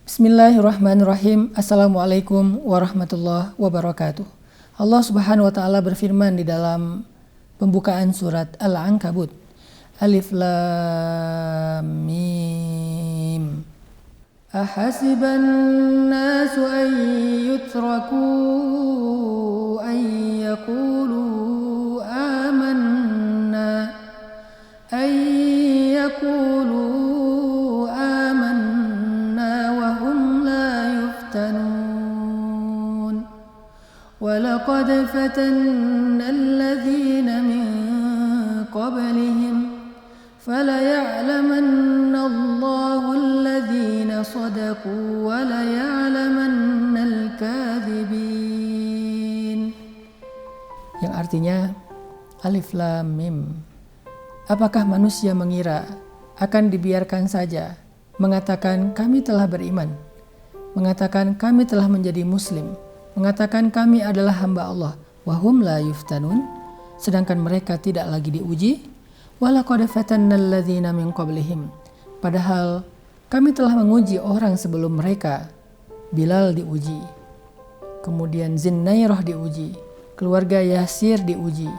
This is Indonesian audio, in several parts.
Bismillahirrahmanirrahim. Assalamualaikum warahmatullahi wabarakatuh. Allah Subhanahu wa taala berfirman di dalam pembukaan surat Al-Ankabut. Alif Lam Mim. Ahasiban nasu an yutraku an yaqulu amanna an yaqulu وَلَقَدْ فَتَنَّا الَّذِينَ مِنْ قَبْلِهِمْ فَلَيَعْلَمَنَّ اللَّهُ الَّذِينَ صَدَقُوا وَلَيَعْلَمَنَّ الْكَاذِبِينَ. Yang artinya Alif Lam Mim. Apakah manusia mengira akan dibiarkan saja mengatakan kami telah beriman, mengatakan kami telah menjadi muslim, mengatakan kami adalah hamba Allah, wahum la yuftanun, sedangkan mereka tidak lagi diuji. Walaqad fatannal ladzina min qablihim, padahal kami telah menguji orang sebelum mereka. Bilal diuji, kemudian Zinnairah diuji, keluarga Yasir diuji,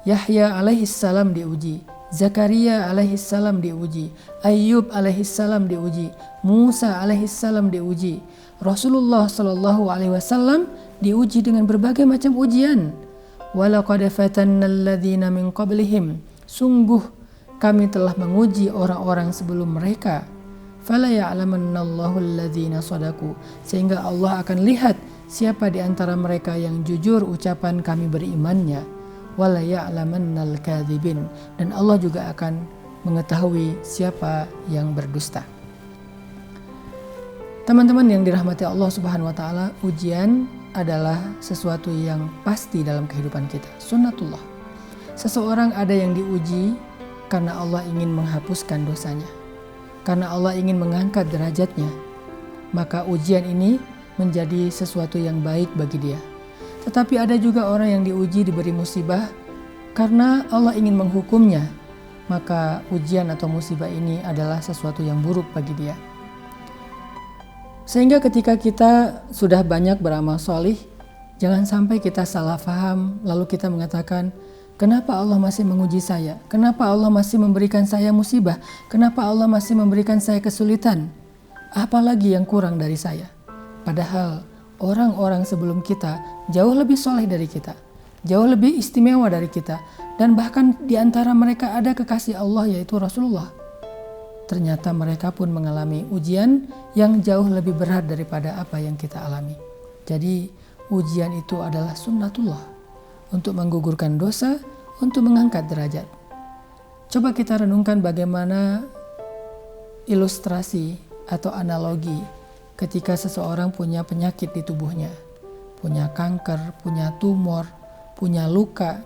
Yahya alaihissalam diuji, Zakaria alaihissalam diuji, Ayyub alaihissalam diuji, Musa alaihissalam diuji, Rasulullah Shallallahu Alaihi Wasallam diuji dengan berbagai macam ujian. Walaqad fatannal ladzina min qablihim, sungguh kami telah menguji orang-orang sebelum mereka. Fala ya'lamannallahu alladzina shadaku, sehingga Allah akan lihat siapa di antara mereka yang jujur ucapan kami berimannya. Wala ya'lamannal kadzibin, dan Allah juga akan mengetahui siapa yang berdusta. Teman-teman yang dirahmati Allah Subhanahu wa taala, ujian adalah sesuatu yang pasti dalam kehidupan kita, sunnatullah. Seseorang ada yang diuji karena Allah ingin menghapuskan dosanya, karena Allah ingin mengangkat derajatnya, maka ujian ini menjadi sesuatu yang baik bagi dia. Tetapi ada juga orang yang diuji, diberi musibah karena Allah ingin menghukumnya, maka ujian atau musibah ini adalah sesuatu yang buruk bagi dia. Sehingga ketika kita sudah banyak beramal solih, jangan sampai kita salah faham lalu kita mengatakan, kenapa Allah masih menguji saya? Kenapa Allah masih memberikan saya musibah? Kenapa Allah masih memberikan saya kesulitan? Apalagi yang kurang dari saya? Padahal orang-orang sebelum kita jauh lebih soleh dari kita, jauh lebih istimewa dari kita, dan bahkan di antara mereka ada kekasih Allah yaitu Rasulullah. Ternyata mereka pun mengalami ujian yang jauh lebih berat daripada apa yang kita alami. Jadi ujian itu adalah sunnatullah untuk menggugurkan dosa, untuk mengangkat derajat. Coba kita renungkan bagaimana ilustrasi atau analogi ketika seseorang punya penyakit di tubuhnya, punya kanker, punya tumor, punya luka,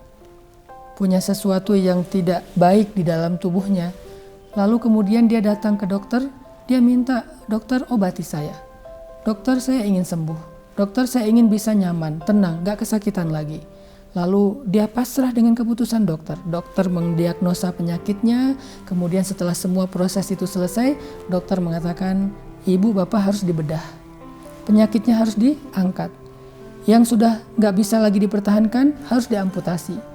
punya sesuatu yang tidak baik di dalam tubuhnya. Lalu kemudian dia datang ke dokter, dia minta, dokter obati saya. Dokter saya ingin sembuh, dokter saya ingin bisa nyaman, tenang, gak kesakitan lagi. Lalu dia pasrah dengan keputusan dokter. Dokter mendiagnosa penyakitnya, kemudian setelah semua proses itu selesai, dokter mengatakan, ibu bapak harus dibedah. Penyakitnya harus diangkat. Yang sudah gak bisa lagi dipertahankan harus diamputasi.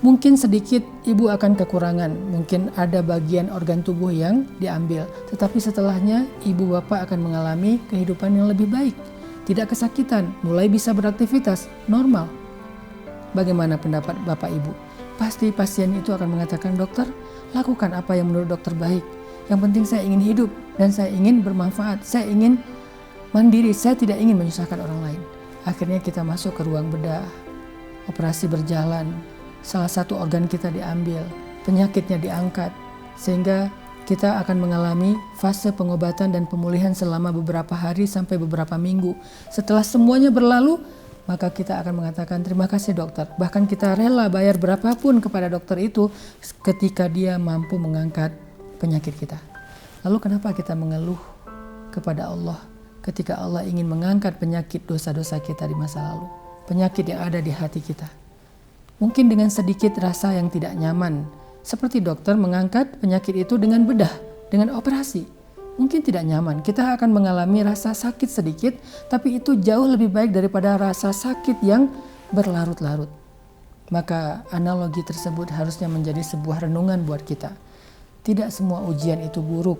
Mungkin sedikit ibu akan kekurangan, mungkin ada bagian organ tubuh yang diambil. Tetapi setelahnya ibu bapak akan mengalami kehidupan yang lebih baik. Tidak kesakitan, mulai bisa beraktivitas, normal. Bagaimana pendapat bapak ibu? Pasti pasien itu akan mengatakan, dokter, lakukan apa yang menurut dokter baik. Yang penting saya ingin hidup dan saya ingin bermanfaat, saya ingin mandiri, saya tidak ingin menyusahkan orang lain. Akhirnya kita masuk ke ruang bedah, operasi berjalan, salah satu organ kita diambil, penyakitnya diangkat, sehingga kita akan mengalami fase pengobatan dan pemulihan selama beberapa hari sampai beberapa minggu. Setelah semuanya berlalu, maka kita akan mengatakan terima kasih dokter. Bahkan kita rela bayar berapapun kepada dokter itu ketika dia mampu mengangkat penyakit kita. Lalu kenapa kita mengeluh kepada Allah ketika Allah ingin mengangkat penyakit dosa-dosa kita di masa lalu? Penyakit yang ada di hati kita. Mungkin dengan sedikit rasa yang tidak nyaman, seperti dokter mengangkat penyakit itu dengan bedah, dengan operasi. mungkin tidak nyaman. Kita akan mengalami rasa sakit sedikit, tapi itu jauh lebih baik daripada rasa sakit yang berlarut-larut. Maka analogi tersebut harusnya menjadi sebuah renungan buat kita. Tidak semua ujian itu buruk.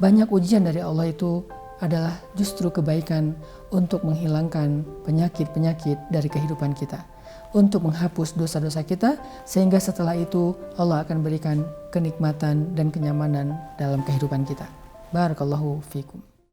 Banyak ujian dari Allah itu adalah justru kebaikan untuk menghilangkan penyakit-penyakit dari kehidupan kita, untuk menghapus dosa-dosa kita, sehingga setelah itu Allah akan berikan kenikmatan dan kenyamanan dalam kehidupan kita. Barakallahu fikum.